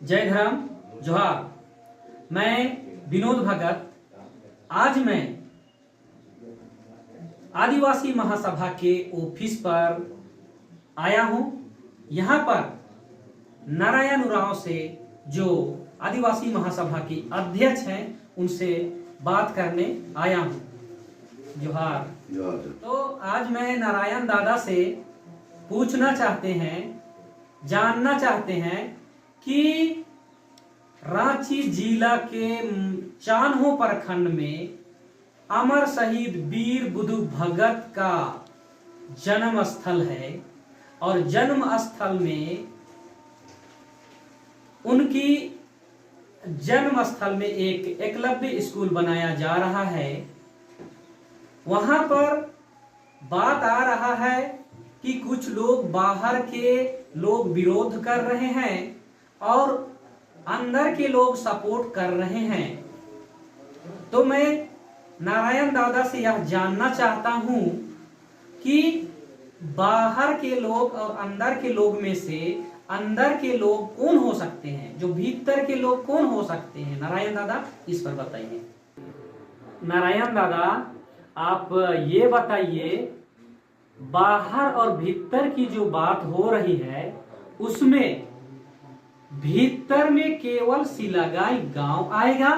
जय धर्म जोहार। मैं विनोद भगत आज मैं आदिवासी महासभा के ऑफिस पर आया हूं। यहां पर नारायण उरांव से जो आदिवासी महासभा की अध्यक्ष हैं उनसे बात करने आया हूं। जोहार। तो आज मैं नारायण दादा से पूछना चाहते हैं, जानना चाहते हैं कि रांची जिला के चान्हो प्रखंड में अमर शहीद वीर बुधु भगत का जन्म स्थल है और जन्म स्थल में उनकी जन्म स्थल में एक एकलव्य स्कूल बनाया जा रहा है। वहां पर बात आ रहा है कि कुछ लोग बाहर के लोग विरोध कर रहे हैं और अंदर के लोग सपोर्ट कर रहे हैं। तो मैं नारायण दादा से यह जानना चाहता हूं कि बाहर के लोग और अंदर के लोग में से अंदर के लोग कौन हो सकते हैं, जो भीतर के लोग कौन हो सकते हैं। नारायण दादा इस पर बताइए। नारायण दादा आप ये बताइए, बाहर और भीतर की जो बात हो रही है उसमें भीतर में केवल सिलागाई गांव आएगा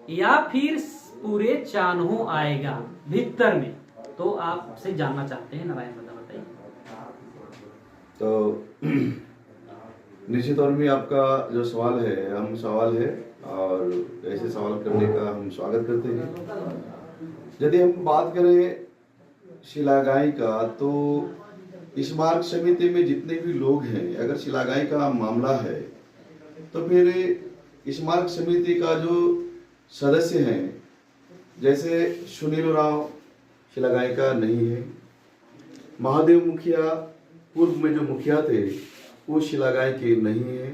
या फिर पूरे चान्हो आएगा भीतर में, तो आपसे जानना चाहते हैं। नारायण दादा बताइए। तो निश्चित तौर में आपका जो सवाल है अहम सवाल है और ऐसे सवाल करने का हम स्वागत करते हैं। यदि हम बात करें शिलागाई का, तो इस मार्ग समिति में जितने भी लोग हैं, अगर शिलागाई का मामला है तो फिर इस मार्ग समिति का जो सदस्य हैं, जैसे सुनील उरांव शिलागाई का नहीं है, महादेव मुखिया पूर्व में जो मुखिया थे वो शिलागाई के नहीं है,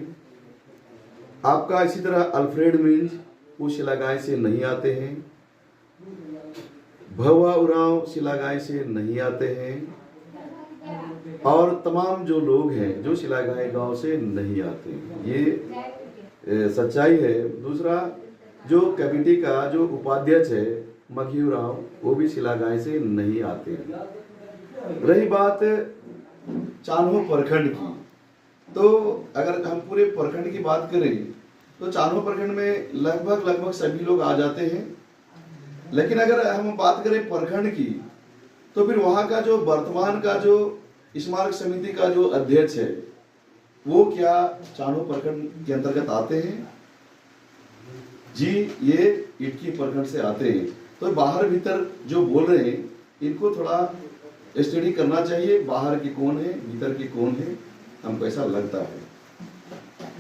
आपका इसी तरह अल्फ्रेड मिंज वो शिलागाई से नहीं आते हैं, भवा उरांव शिलागाई से नहीं आते हैं और तमाम जो लोग हैं जो शिलागाई गांव से नहीं आते हैं। ये सच्चाई है। दूसरा, जो कमेटी का जो उपाध्यक्ष है मघी उरांव, वो भी शिलागाई से नहीं आते हैं। रही बात चान्हो प्रखंड की, तो अगर हम पूरे प्रखंड की बात करें तो चान्हो प्रखंड में लगभग सभी लोग आ जाते हैं। लेकिन अगर हम बात करें प्रखंड की, तो फिर वहां का जो वर्तमान का जो स्मारक समिति का जो अध्यक्ष है वो क्या चान्हो प्रखंड के अंतर्गत आते हैं? जी, ये इटकी प्रखंड से आते हैं। तो बाहर भीतर जो बोल रहे हैं इनको थोड़ा स्टडी करना चाहिए, बाहर की कौन है भीतर की कौन है, हमको ऐसा लगता है।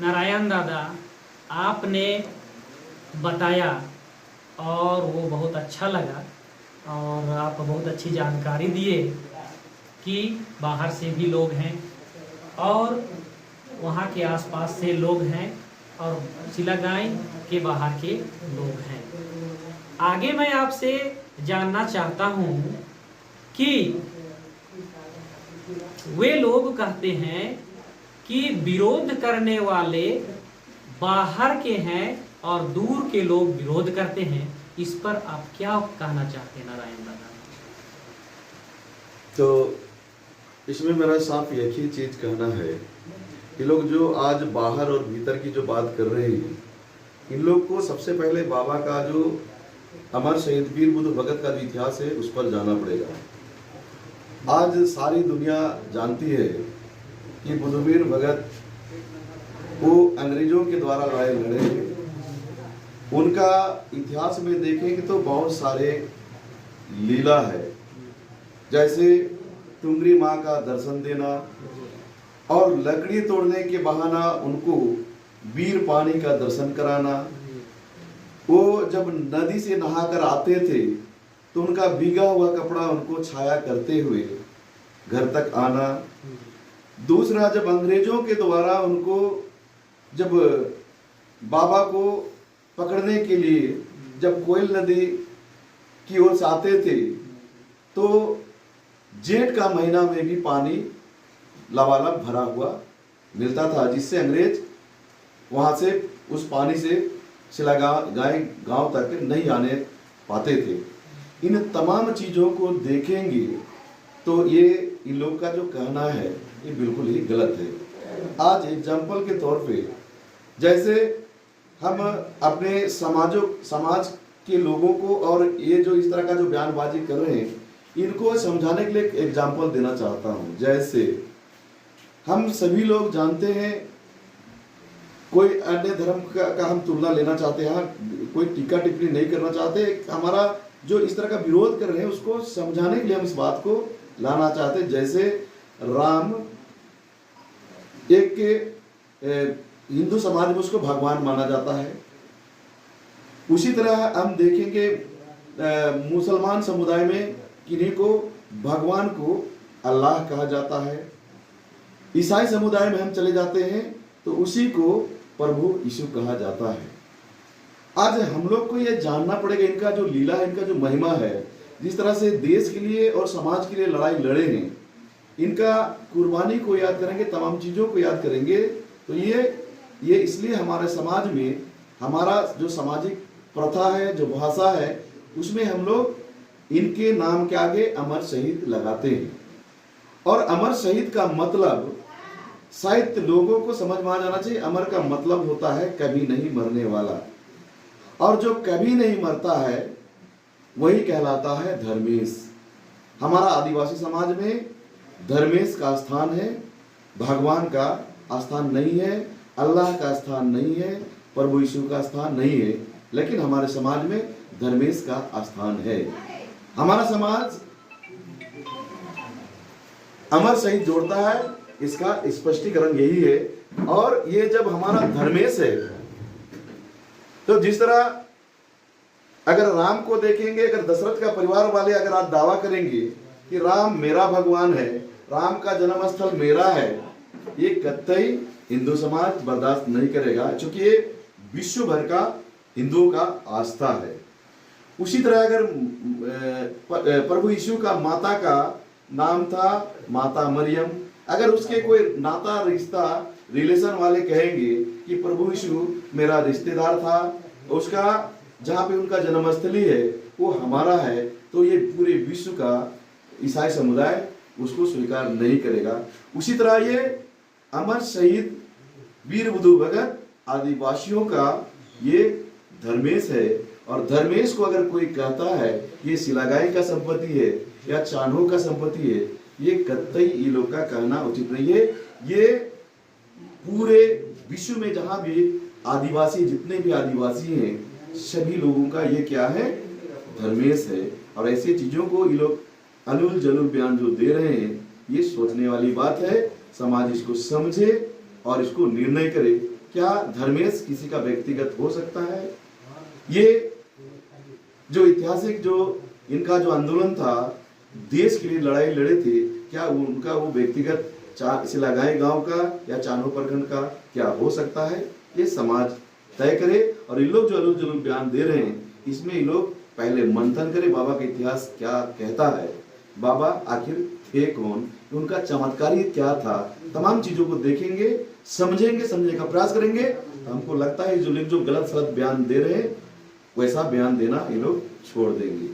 नारायण दादा आपने बताया और वो बहुत अच्छा लगा और आप बहुत अच्छी जानकारी दिए कि बाहर से भी लोग हैं और वहाँ के आसपास से लोग हैं और शिलागाई के बाहर के लोग हैं। आगे मैं आपसे जानना चाहता हूँ कि वे लोग कहते हैं कि विरोध करने वाले बाहर के हैं और दूर के लोग विरोध करते हैं। इस पर आप क्या कहना चाहते हैं नारायण दादा? तो इसमें मेरा साफ एक ही चीज कहना है कि लोग जो आज बाहर और भीतर की जो बात कर रहे हैं, इन लोग को सबसे पहले बाबा का जो अमर शहीद वीर बुधु भगत का जो इतिहास है उस पर जाना पड़ेगा। आज सारी दुनिया जानती है कि बुधुवीर भगत वो अंग्रेजों के द्वारा लड़ाई लड़े। उनका इतिहास में देखेंगे तो बहुत सारे लीला है, जैसे टुंगरी माँ का दर्शन देना और लकड़ी तोड़ने के बहाना उनको वीर पानी का दर्शन कराना। वो जब नदी से नहाकर आते थे तो उनका भीगा हुआ कपड़ा उनको छाया करते हुए घर तक आना। दूसरा, जब अंग्रेजों के द्वारा उनको जब बाबा को पकड़ने के लिए जब कोयल नदी की ओर से आते थे तो जेठ का महीना में भी पानी लबालब भरा हुआ मिलता था, जिससे अंग्रेज वहां से उस पानी से शिलागाय गांव तक नहीं आने पाते थे। इन तमाम चीजों को देखेंगे तो ये इन लोग का जो कहना है ये बिल्कुल ही गलत है। आज एग्जाम्पल के तौर पे जैसे हम अपने समाज के लोगों को और ये जो इस तरह का जो बयानबाजी कर रहे हैं इनको समझाने के लिए एक एग्जाम्पल देना चाहता हूँ। जैसे हम सभी लोग जानते हैं, कोई अन्य धर्म का हम तुलना लेना चाहते हैं, कोई टीका टिप्पणी नहीं करना चाहते, हमारा जो इस तरह का विरोध कर रहे हैं उसको समझाने के लिए हम इस बात को लाना चाहते हैं। जैसे राम एक हिंदू समाज में उसको भगवान माना जाता है, उसी तरह हम देखेंगे मुसलमान समुदाय में किन्हीं को भगवान को अल्लाह कहा जाता है। ईसाई समुदाय में हम चले जाते हैं तो उसी को प्रभु यीशु कहा जाता है। आज हम लोग को यह जानना पड़ेगा इनका जो लीला है, इनका जो महिमा है, जिस तरह से देश के लिए और समाज के लिए लड़ाई लड़े हैं, इनका कुर्बानी को याद करेंगे, तमाम चीजों को याद करेंगे तो ये इसलिए हमारे समाज में हमारा जो सामाजिक प्रथा है, जो भाषा है, उसमें हम लोग इनके नाम के आगे अमर शहीद लगाते हैं। और अमर शहीद का मतलब शायद लोगों को समझ में आ जाना चाहिए। अमर का मतलब होता है कभी नहीं मरने वाला, और जो कभी नहीं मरता है वही कहलाता है धर्मेश। हमारा आदिवासी समाज में धर्मेश का स्थान है, भगवान का स्थान नहीं है, अल्लाह का स्थान नहीं है, प्रभु यीशु का स्थान नहीं है, लेकिन हमारे समाज में धर्मेश का स्थान है। हमारा समाज अमर शहीद जोड़ता है, इसका स्पष्टीकरण यही है। और ये जब हमारा धर्मेश है तो जिस तरह अगर राम को देखेंगे, अगर दशरथ का परिवार वाले अगर आप दावा करेंगे कि राम मेरा भगवान है, राम का जन्म स्थल मेरा है, ये कतई हिंदू समाज बर्दाश्त नहीं करेगा, क्योंकि ये विश्व भर का हिंदुओं का आस्था है। उसी तरह अगर प्रभु यीशु का माता का नाम था माता मरियम, अगर उसके कोई नाता रिश्ता रिलेशन वाले कहेंगे कि प्रभु यीशु मेरा रिश्तेदार था, उसका जहाँ पे उनका जन्मस्थली है वो हमारा है, तो ये पूरे विश्व का ईसाई समुदाय उसको स्वीकार नहीं करेगा। उसी तरह ये अमर शहीद वीर बुधु भगत आदिवासियों का ये धर्मेश है। और धर्मेश को अगर कोई कहता है ये शिलागाई का संपत्ति है या चांडो का संपत्ति है, ये कतई ये लोग का कहना उचित नहीं है। ये पूरे विश्व में जहां भी आदिवासी, जितने भी आदिवासी हैं, सभी लोगों का ये क्या है, धर्मेश है। और ऐसी चीजों को ये लोग अलूल जलूल बयान जो दे रहे हैं, ये सोचने वाली बात है। समाज इसको समझे और इसको निर्णय करे, क्या धर्मेश किसी का व्यक्तिगत हो सकता है? ये जो ऐतिहासिक जो इनका जो आंदोलन था, देश के लिए लड़ाई लड़े थे, क्या उनका वो व्यक्तिगत शिलागाई गांव का या चानो प्रखंड का क्या हो सकता है? ये समाज तय करे। और ये लोग जो अलूल जलूल बयान दे रहे हैं, इसमें ये लोग पहले मंथन करे, बाबा का इतिहास क्या कहता है, बाबा आखिर थे कौन, उनका चमत्कारियत क्या था, तमाम चीजों को देखेंगे, समझेंगे, समझने का प्रयास करेंगे। तो हमको लगता है जो लोग जो गलत सलत बयान दे रहे हैं वैसा बयान देना ये लोग छोड़ देंगे।